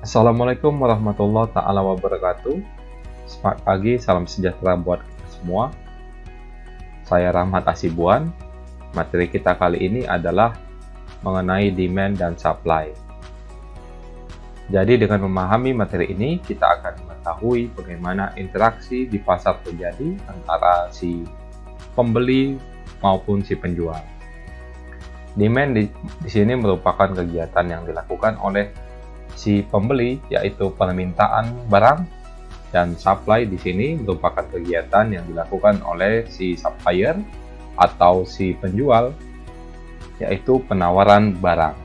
Assalamualaikum warahmatullahi taala wabarakatuh. Selamat pagi, salam sejahtera buat kita semua. Saya Rahmat Asibuan. Materi kita kali ini adalah mengenai demand dan supply. Jadi dengan memahami materi ini, kita akan mengetahui bagaimana interaksi di pasar terjadi antara si pembeli maupun si penjual. Demand di sini merupakan kegiatan yang dilakukan oleh si pembeli, yaitu permintaan barang, dan supply di sini merupakan kegiatan yang dilakukan oleh si supplier atau si penjual, yaitu penawaran barang.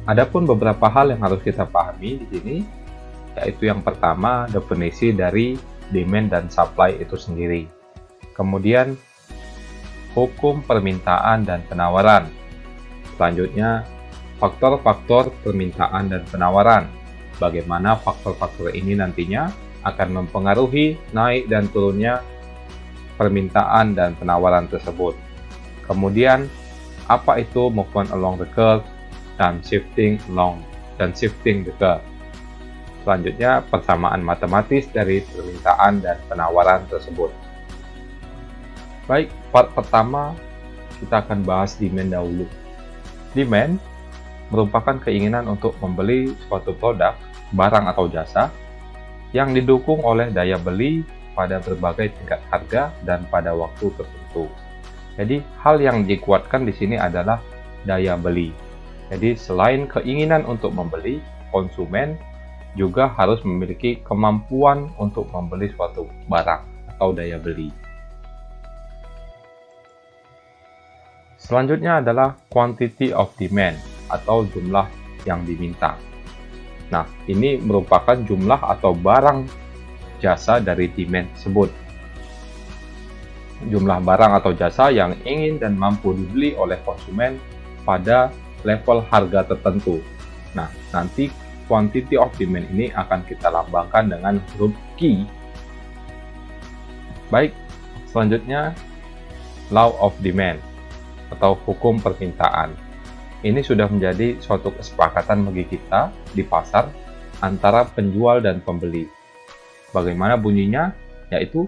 Adapun beberapa hal yang harus kita pahami di sini, yaitu yang pertama definisi dari demand dan supply itu sendiri. Kemudian hukum permintaan dan penawaran. Selanjutnya faktor-faktor permintaan dan penawaran. Bagaimana faktor-faktor ini nantinya akan mempengaruhi naik dan turunnya permintaan dan penawaran tersebut. Kemudian, apa itu movement along the curve dan shifting the curve. Selanjutnya, persamaan matematis dari permintaan dan penawaran tersebut. Baik, part pertama kita akan bahas demand dahulu. Demand merupakan keinginan untuk membeli suatu produk, barang atau jasa yang didukung oleh daya beli pada berbagai tingkat harga dan pada waktu tertentu. Jadi, hal yang dikuatkan di sini adalah daya beli. Jadi, selain keinginan untuk membeli, konsumen juga harus memiliki kemampuan untuk membeli suatu barang atau daya beli. Selanjutnya adalah quantity of demand atau jumlah yang diminta. Nah, ini merupakan jumlah atau barang jasa dari demand tersebut. Jumlah barang atau jasa yang ingin dan mampu dibeli oleh konsumen pada level harga tertentu. Nah, nanti quantity of demand ini akan kita lambangkan dengan huruf Q. Baik, selanjutnya law of demand atau hukum permintaan. Ini sudah menjadi suatu kesepakatan bagi kita di pasar antara penjual dan pembeli. Bagaimana bunyinya? Yaitu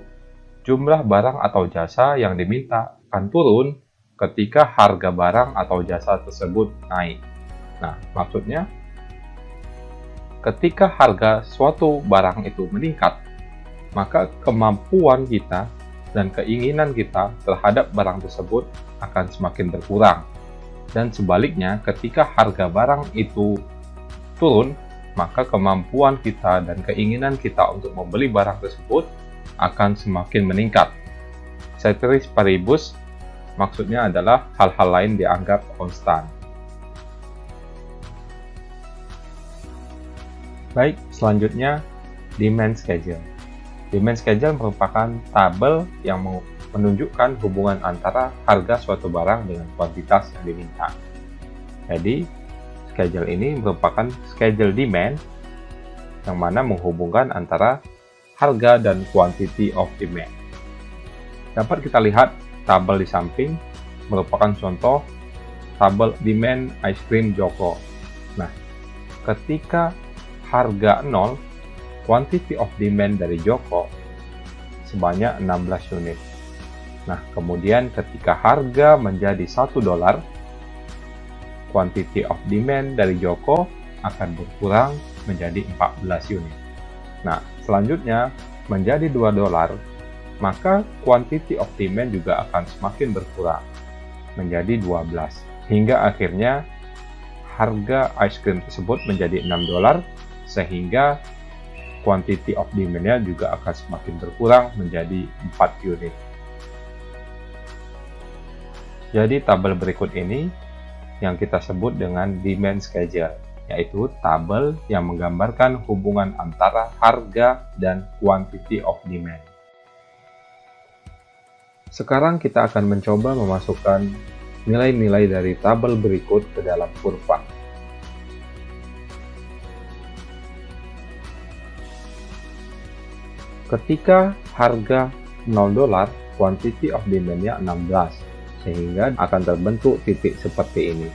jumlah barang atau jasa yang diminta akan turun ketika harga barang atau jasa tersebut naik. Nah, maksudnya ketika harga suatu barang itu meningkat, maka kemampuan kita dan keinginan kita terhadap barang tersebut akan semakin berkurang. Dan sebaliknya, ketika harga barang itu turun, maka kemampuan kita dan keinginan kita untuk membeli barang tersebut akan semakin meningkat. Ceteris paribus, maksudnya adalah hal-hal lain dianggap konstan. Baik, selanjutnya demand schedule. Demand schedule merupakan tabel yang menunjukkan hubungan antara harga suatu barang dengan kuantitas yang diminta. Jadi, schedule ini merupakan schedule demand yang mana menghubungkan antara harga dan quantity of demand. Dapat kita lihat tabel di samping merupakan contoh tabel demand ice cream Joko. Nah, ketika harga 0, quantity of demand dari Joko sebanyak 16 unit. Nah, kemudian ketika harga menjadi $1, quantity of demand dari Joko akan berkurang menjadi 14 unit. Nah, selanjutnya menjadi $2, maka quantity of demand juga akan semakin berkurang menjadi 12. Hingga akhirnya harga ice cream tersebut menjadi $6, sehingga quantity of demand-nya juga akan semakin berkurang menjadi 4 unit. Jadi tabel berikut ini yang kita sebut dengan demand schedule, yaitu tabel yang menggambarkan hubungan antara harga dan quantity of demand. Sekarang kita akan mencoba memasukkan nilai-nilai dari tabel berikut ke dalam kurva. Ketika harga $0, quantity of demand-nya 16. Sehingga akan terbentuk titik seperti ini.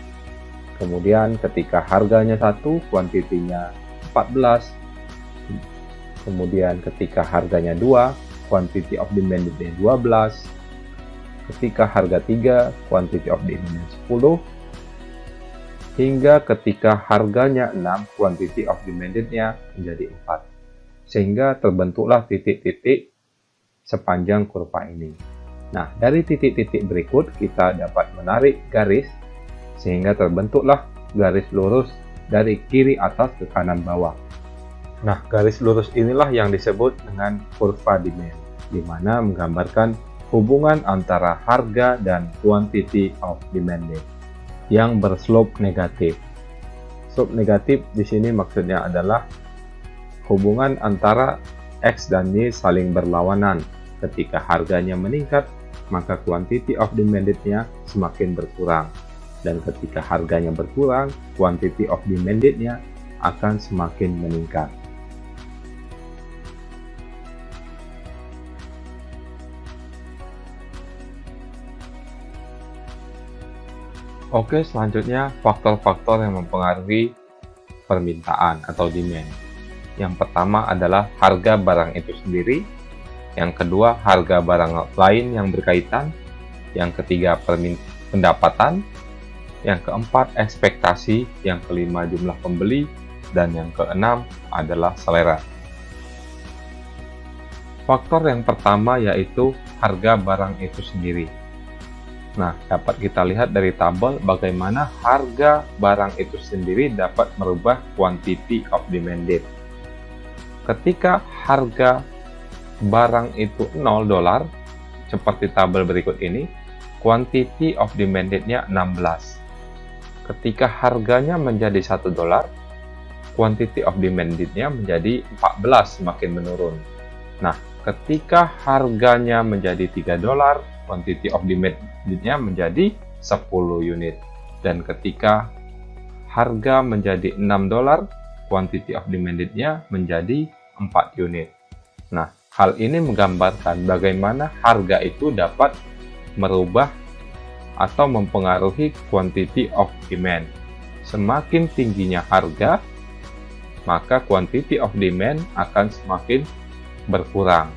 Kemudian ketika harganya 1, kuantitinya 14. Kemudian ketika harganya 2, quantity of demandednya 12. Ketika harga 3, quantity of demandednya 10. Hingga ketika harganya 6, quantity of demandednya menjadi 4. Sehingga terbentuklah titik-titik sepanjang kurva ini. Nah, dari titik-titik berikut kita dapat menarik garis sehingga terbentuklah garis lurus dari kiri atas ke kanan bawah. Nah, garis lurus inilah yang disebut dengan kurva demand, di mana menggambarkan hubungan antara harga dan quantity of demanded yang berslope negatif. Slope negatif di sini maksudnya adalah hubungan antara X dan Y saling berlawanan. Ketika harganya meningkat, maka quantity of demanded-nya semakin berkurang. Dan ketika harganya berkurang, quantity of demanded-nya akan semakin meningkat. Oke, selanjutnya faktor-faktor yang mempengaruhi permintaan atau demand. Yang pertama adalah harga barang itu sendiri. Yang kedua, harga barang lain yang berkaitan. Yang ketiga, pendapatan. Yang keempat, ekspektasi. Yang kelima, jumlah pembeli. Dan yang keenam adalah selera. Faktor yang pertama yaitu harga barang itu sendiri. Nah, dapat kita lihat dari tabel bagaimana harga barang itu sendiri dapat merubah quantity of demanded. Ketika harga barang itu $0, seperti tabel berikut ini, quantity of demanded-nya 16. Ketika harganya menjadi $1, quantity of demanded-nya menjadi 14, semakin menurun. Nah, ketika harganya menjadi $3, quantity of demanded-nya menjadi 10 unit. Dan ketika harga menjadi $6, quantity of demanded-nya menjadi 4 unit. Nah, hal ini menggambarkan bagaimana harga itu dapat merubah atau mempengaruhi quantity of demand. Semakin tingginya harga, maka quantity of demand akan semakin berkurang.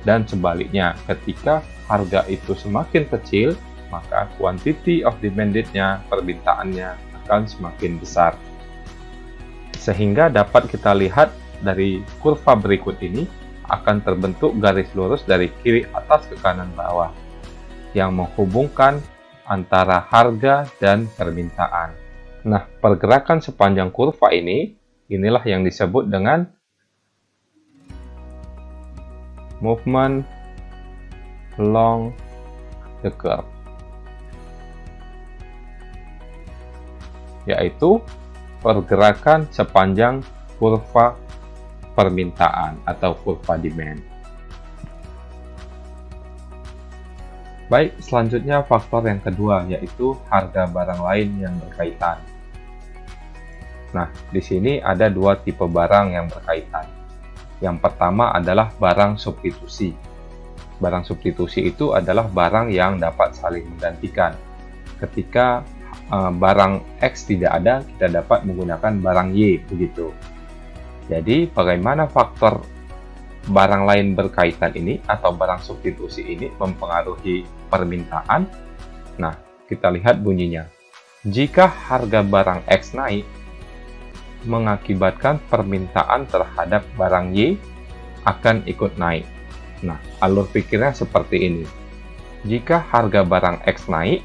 Dan sebaliknya, ketika harga itu semakin kecil, maka quantity of demanded-nya, permintaannya akan semakin besar. Sehingga dapat kita lihat dari kurva berikut ini akan terbentuk garis lurus dari kiri atas ke kanan bawah yang menghubungkan antara harga dan permintaan. Nah, pergerakan sepanjang kurva inilah yang disebut dengan movement along the curve, yaitu pergerakan sepanjang kurva permintaan atau kurva demand. Baik, selanjutnya faktor yang kedua yaitu harga barang lain yang berkaitan. Nah, di sini ada dua tipe barang yang berkaitan. Yang pertama adalah barang substitusi. Barang substitusi itu adalah barang yang dapat saling menggantikan. Ketika barang X tidak ada, kita dapat menggunakan barang Y, begitu. Jadi, bagaimana faktor barang lain berkaitan ini atau barang substitusi ini mempengaruhi permintaan? Nah, kita lihat bunyinya. Jika harga barang X naik, mengakibatkan permintaan terhadap barang Y akan ikut naik. Nah, alur pikirnya seperti ini. Jika harga barang X naik,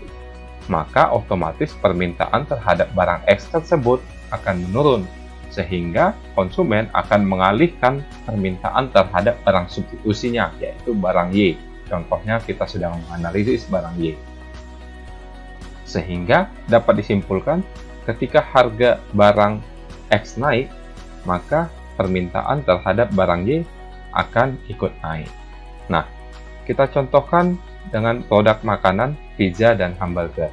maka otomatis permintaan terhadap barang X tersebut akan menurun, sehingga konsumen akan mengalihkan permintaan terhadap barang substitusinya, yaitu barang Y. Contohnya, kita sedang menganalisis barang Y. Sehingga dapat disimpulkan, ketika harga barang X naik, maka permintaan terhadap barang Y akan ikut naik. Nah, kita contohkan dengan produk makanan, pizza, dan hamburger.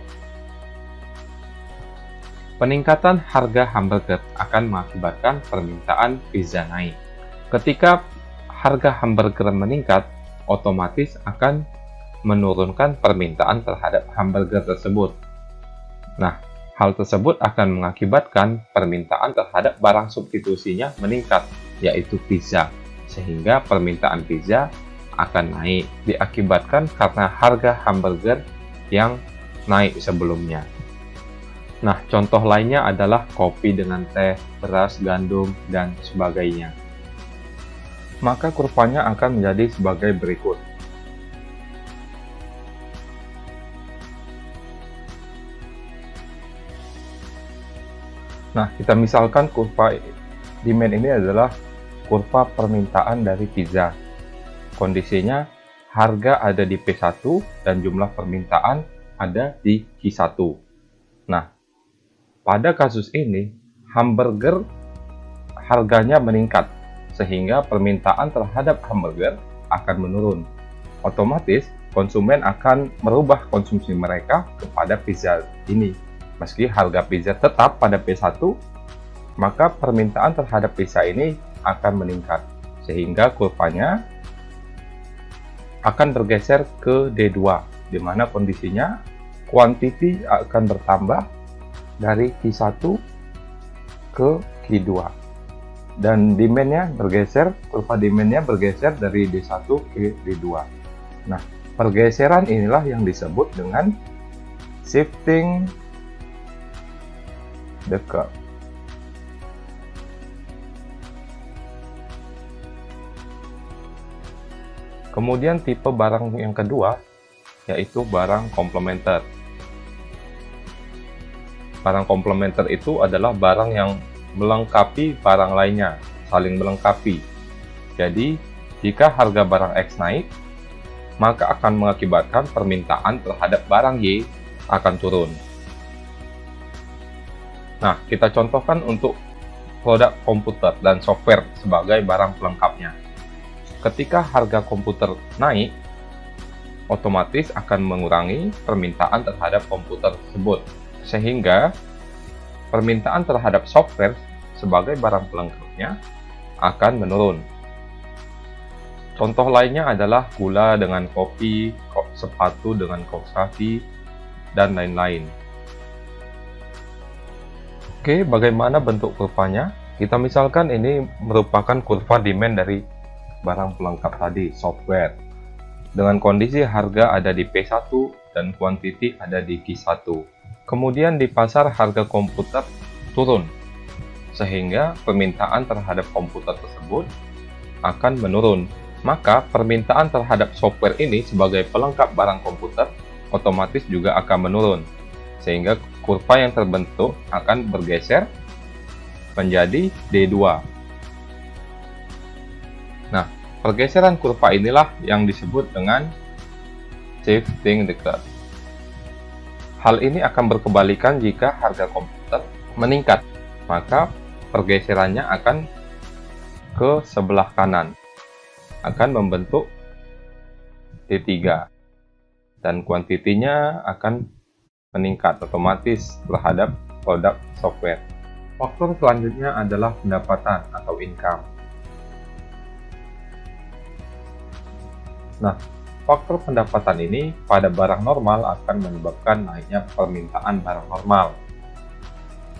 Peningkatan harga hamburger akan mengakibatkan permintaan pizza naik. Ketika harga hamburger meningkat, otomatis akan menurunkan permintaan terhadap hamburger tersebut. Nah, Hal tersebut akan mengakibatkan permintaan terhadap barang substitusinya meningkat, yaitu pizza, sehingga permintaan pizza akan naik, diakibatkan karena harga hamburger yang naik sebelumnya. Nah, contoh lainnya adalah kopi dengan teh, beras, gandum, dan sebagainya. Maka kurvanya akan menjadi sebagai berikut. Nah, kita misalkan kurva demand ini adalah kurva permintaan dari pizza. Kondisinya harga ada di P1 dan jumlah permintaan ada di Q1. Nah, pada kasus ini hamburger harganya meningkat sehingga permintaan terhadap hamburger akan menurun. Otomatis konsumen akan merubah konsumsi mereka kepada pizza ini. Meski harga pizza tetap pada P1, maka permintaan terhadap pizza ini akan meningkat, sehingga kurvanya akan bergeser ke D2, di mana kondisinya quantity akan bertambah dari Q1 ke Q2, dan demand-nya bergeser, kurva demand-nya bergeser dari D1 ke D2. Nah, pergeseran inilah yang disebut dengan shifting the curve. Kemudian tipe barang yang kedua yaitu barang komplementer. Barang komplementer itu adalah barang yang melengkapi barang lainnya, saling melengkapi. Jadi, jika harga barang X naik, maka akan mengakibatkan permintaan terhadap barang Y akan turun. Nah, kita contohkan untuk produk komputer dan software sebagai barang pelengkapnya. Ketika harga komputer naik, otomatis akan mengurangi permintaan terhadap komputer tersebut, sehingga permintaan terhadap software sebagai barang pelengkapnya akan menurun. Contoh lainnya adalah gula dengan kopi, sepatu dengan kaos kaki, dan lain-lain. Oke, bagaimana bentuk kurvanya? Kita misalkan ini merupakan kurva demand dari barang pelengkap tadi, software. Dengan kondisi harga ada di P1 dan quantity ada di Q1. Kemudian di pasar harga komputer turun, sehingga permintaan terhadap komputer tersebut akan menurun. Maka permintaan terhadap software ini sebagai pelengkap barang komputer otomatis juga akan menurun, sehingga kurva yang terbentuk akan bergeser menjadi D2. Nah, pergeseran kurva inilah yang disebut dengan shifting the curve. Hal ini akan berkebalikan jika harga komputer meningkat, maka pergeserannya akan ke sebelah kanan, akan membentuk D3, dan kuantitinya akan meningkat otomatis terhadap produk software. Faktor selanjutnya adalah pendapatan atau income. Nah, faktor pendapatan ini pada barang normal akan menyebabkan naiknya permintaan barang normal.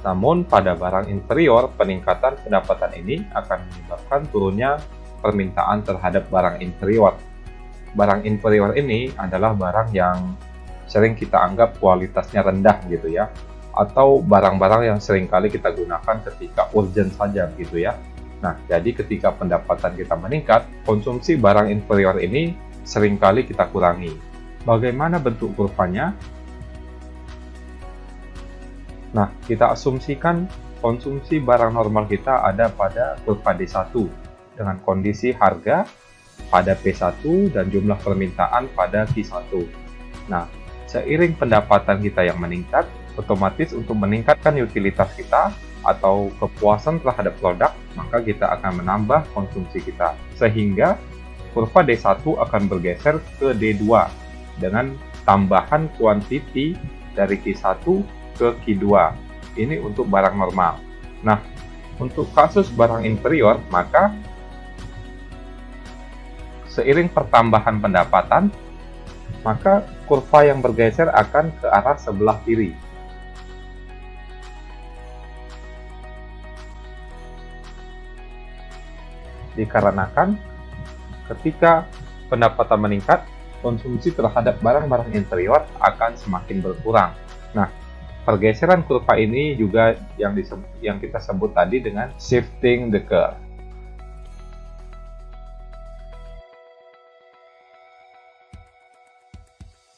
Namun pada barang inferior, peningkatan pendapatan ini akan menyebabkan turunnya permintaan terhadap barang inferior. Barang inferior ini adalah barang yang sering kita anggap kualitasnya rendah gitu ya, atau barang-barang yang sering kali kita gunakan ketika urgent saja gitu ya. Nah, jadi ketika pendapatan kita meningkat, konsumsi barang inferior ini seringkali kita kurangi. Bagaimana bentuk kurvanya? Nah, kita asumsikan konsumsi barang normal kita ada pada kurva D1 dengan kondisi harga pada P1 dan jumlah permintaan pada Q1. Nah, seiring pendapatan kita yang meningkat, otomatis untuk meningkatkan utilitas kita atau kepuasan terhadap produk, maka kita akan menambah konsumsi kita. Sehingga kurva D1 akan bergeser ke D2 dengan tambahan kuantiti dari Q1 ke Q2. Ini untuk barang normal. Nah, untuk kasus barang inferior, maka seiring pertambahan pendapatan, maka kurva yang bergeser akan ke arah sebelah kiri. dikarenakan ketika pendapatan meningkat, konsumsi terhadap barang-barang interior akan semakin berkurang. Nah, pergeseran kurva ini juga yang kita sebut tadi dengan shifting the curve.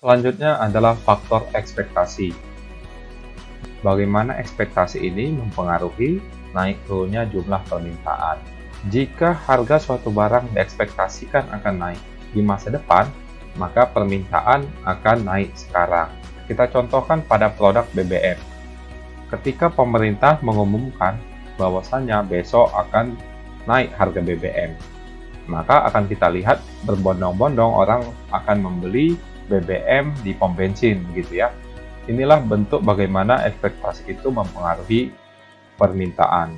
Selanjutnya adalah faktor ekspektasi. Bagaimana ekspektasi ini mempengaruhi naik turunnya jumlah permintaan. Jika harga suatu barang diekspektasikan akan naik di masa depan, maka permintaan akan naik sekarang. Kita contohkan pada produk BBM. Ketika pemerintah mengumumkan bahwasannya besok akan naik harga BBM, maka akan kita lihat berbondong-bondong orang akan membeli BBM di pom bensin, gitu ya. Inilah bentuk bagaimana ekspektasi itu mempengaruhi permintaan.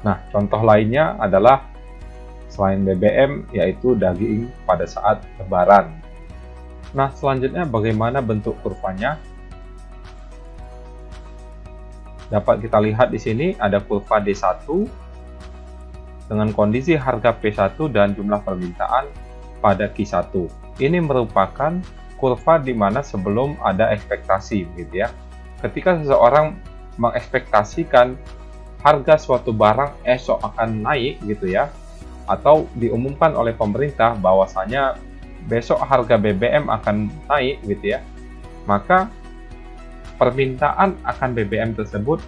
Nah, contoh lainnya adalah selain BBM, yaitu daging pada saat Lebaran. Nah, selanjutnya bagaimana bentuk kurvanya? Dapat kita lihat di sini ada kurva D1 dengan kondisi harga P1 dan jumlah permintaan pada Q1. Ini merupakan kurva di mana sebelum ada ekspektasi, gitu ya. Ketika seseorang mengekspektasikan harga suatu barang esok akan naik, gitu ya, atau diumumkan oleh pemerintah bahwasanya besok harga BBM akan naik, gitu ya, maka permintaan akan BBM tersebut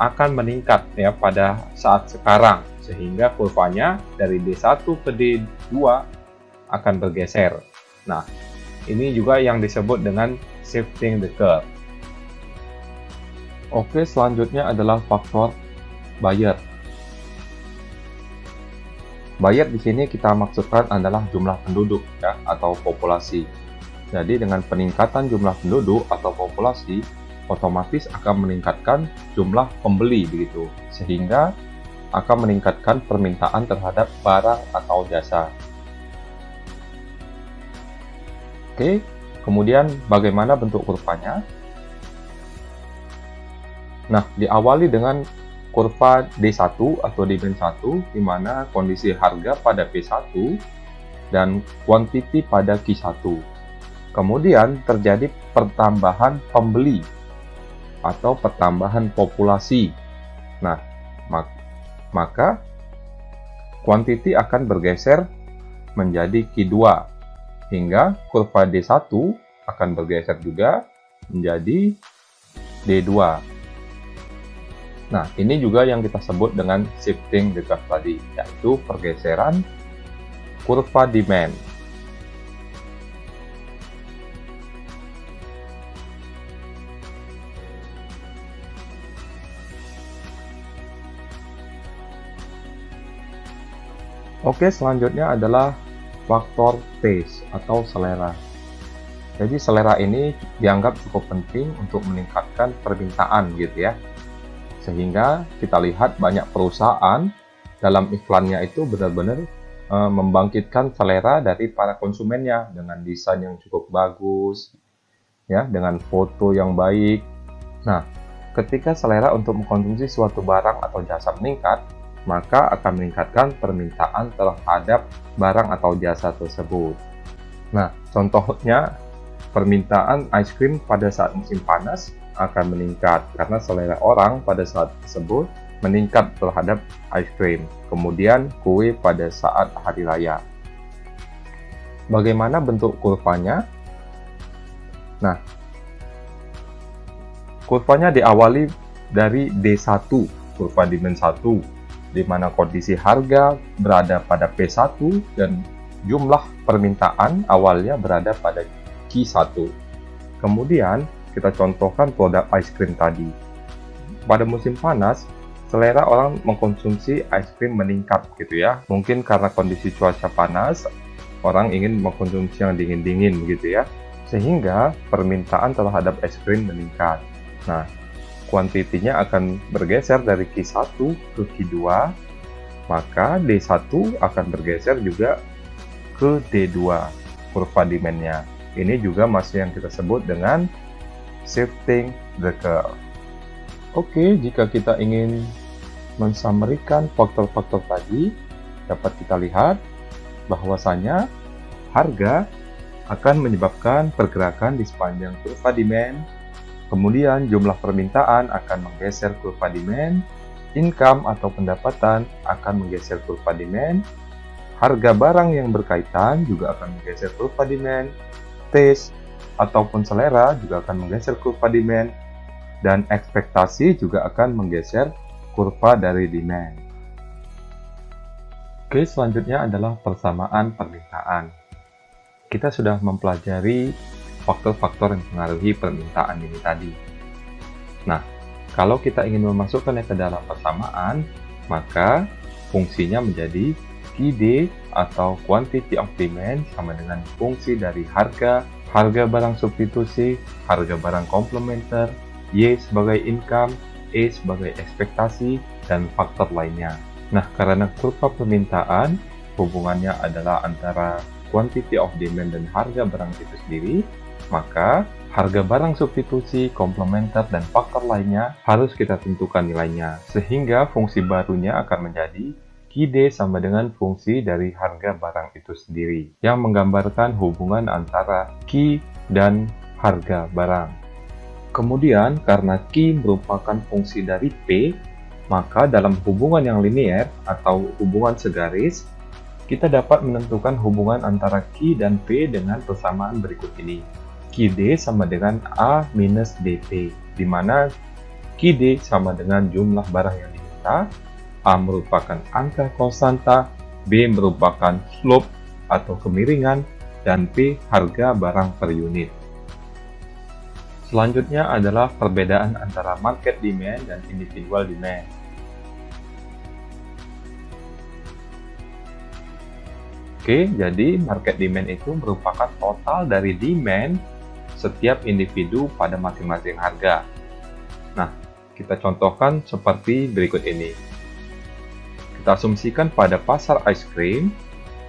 akan meningkat ya pada saat sekarang, sehingga kurvanya dari D1 ke D2 akan bergeser. Nah, ini juga yang disebut dengan shifting the curve. Oke, selanjutnya adalah faktor buyer. Buyer di sini kita maksudkan adalah jumlah penduduk ya, atau populasi. Jadi dengan peningkatan jumlah penduduk atau populasi, otomatis akan meningkatkan jumlah pembeli begitu, sehingga akan meningkatkan permintaan terhadap barang atau jasa. Oke, kemudian bagaimana bentuk kurvanya? Nah, diawali dengan kurva D1 atau demand 1, di mana kondisi harga pada P1 dan quantity pada Q1. Kemudian terjadi pertambahan pembeli atau pertambahan populasi. Nah, maka quantity akan bergeser menjadi Q2 hingga kurva D1 akan bergeser juga menjadi D2. Nah, ini juga yang kita sebut dengan shifting the curve tadi, yaitu pergeseran kurva demand. Oke, selanjutnya adalah faktor taste atau selera. Jadi selera ini dianggap cukup penting untuk meningkatkan permintaan gitu ya. Sehingga kita lihat banyak perusahaan dalam iklannya itu benar-benar membangkitkan selera dari para konsumennya dengan desain yang cukup bagus, ya, dengan foto yang baik. Nah, ketika selera untuk mengkonsumsi suatu barang atau jasa meningkat, maka akan meningkatkan permintaan terhadap barang atau jasa tersebut. Nah, contohnya permintaan ice cream pada saat musim panas akan meningkat karena selera orang pada saat tersebut meningkat terhadap ice cream. Kemudian kue pada saat hari raya. Bagaimana bentuk kurvanya? Nah, kurvanya diawali dari D1, kurva demand 1, di mana kondisi harga berada pada P1 dan jumlah permintaan awalnya berada pada Q1. Kemudian kita contohkan produk ice cream tadi. Pada musim panas, selera orang mengkonsumsi ice cream meningkat gitu ya. Mungkin karena kondisi cuaca panas, orang ingin mengkonsumsi yang dingin-dingin gitu ya. Sehingga permintaan terhadap es krim meningkat. Nah, kuantitinya akan bergeser dari Q1 ke Q2, maka D1 akan bergeser juga ke D2, kurva demand-nya. Ini juga masih yang kita sebut dengan shifting the curve. Oke, jika kita ingin mensummarikan faktor-faktor tadi, dapat kita lihat bahwasanya harga akan menyebabkan pergerakan di sepanjang kurva demand, kemudian jumlah permintaan akan menggeser kurva demand, income atau pendapatan akan menggeser kurva demand, harga barang yang berkaitan juga akan menggeser kurva demand, taste ataupun selera juga akan menggeser kurva demand, dan ekspektasi juga akan menggeser kurva dari demand. Oke, selanjutnya adalah persamaan permintaan. Kita sudah mempelajari faktor-faktor yang mempengaruhi permintaan ini tadi. Nah, kalau kita ingin memasukkannya ke dalam persamaan, maka fungsinya menjadi QD atau quantity of demand sama dengan fungsi dari harga barang substitusi, harga barang komplementer, Y sebagai income, E sebagai ekspektasi, dan faktor lainnya. Nah, karena kurva permintaan hubungannya adalah antara quantity of demand dan harga barang itu sendiri, maka harga barang substitusi, komplementer, dan faktor lainnya harus kita tentukan nilainya, sehingga fungsi barunya akan menjadi QD sama dengan fungsi dari harga barang itu sendiri, yang menggambarkan hubungan antara Q dan harga barang. Kemudian, karena Q merupakan fungsi dari P, maka dalam hubungan yang linier atau hubungan segaris, kita dapat menentukan hubungan antara Q dan P dengan persamaan berikut ini. QD sama dengan A minus DP, di mana QD sama dengan jumlah barang yang diminta, A merupakan angka konstanta, B merupakan slope atau kemiringan, dan P harga barang per unit. Selanjutnya adalah perbedaan antara market demand dan individual demand. Oke, jadi market demand itu merupakan total dari demand setiap individu pada masing-masing harga. Nah, kita contohkan seperti berikut ini. Kita asumsikan pada pasar ice cream,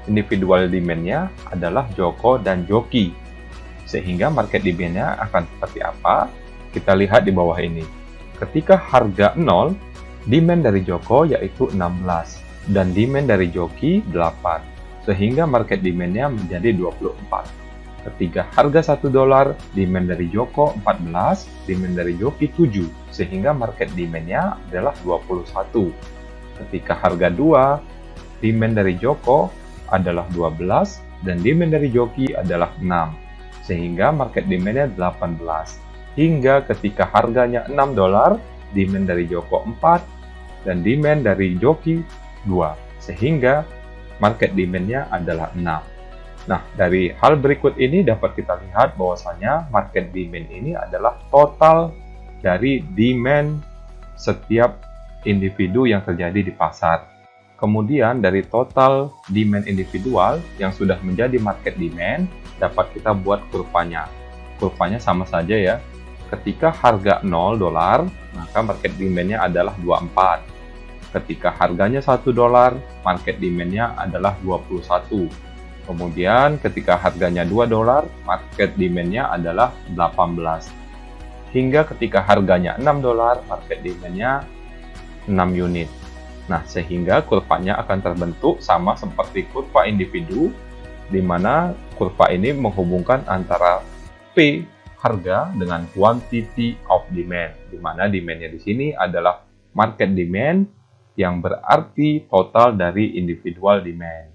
individual demand-nya adalah Joko dan Joki. Sehingga market demand-nya akan seperti apa? Kita lihat di bawah ini. Ketika harga 0, demand dari Joko yaitu 16, dan demand dari Joki 8. Sehingga market demand-nya menjadi 24. Ketika harga $1, demand dari Joko 14, demand dari Joki 7, sehingga market demand-nya adalah 21. Ketika harga 2, demand dari Joko adalah 12, dan demand dari Joki adalah 6, sehingga market demand-nya 18. Hingga ketika harganya $6, demand dari Joko 4, dan demand dari Joki 2, sehingga market demand-nya adalah 6. Nah, dari hal berikut ini dapat kita lihat bahwasanya market demand ini adalah total dari demand setiap individu yang terjadi di pasar. Kemudian dari total demand individual yang sudah menjadi market demand, dapat kita buat kurvanya. Kurvanya sama saja ya. Ketika harga $0, maka market demand-nya adalah 24. Ketika harganya $1, market demand-nya adalah 21. Kemudian ketika harganya $2, market demand-nya adalah 18. Hingga ketika harganya $6, market demand-nya 6 unit. Nah, sehingga kurvanya akan terbentuk sama seperti kurva individu, di mana kurva ini menghubungkan antara P harga dengan quantity of demand, di mana demand-nya di sini adalah market demand yang berarti total dari individual demand.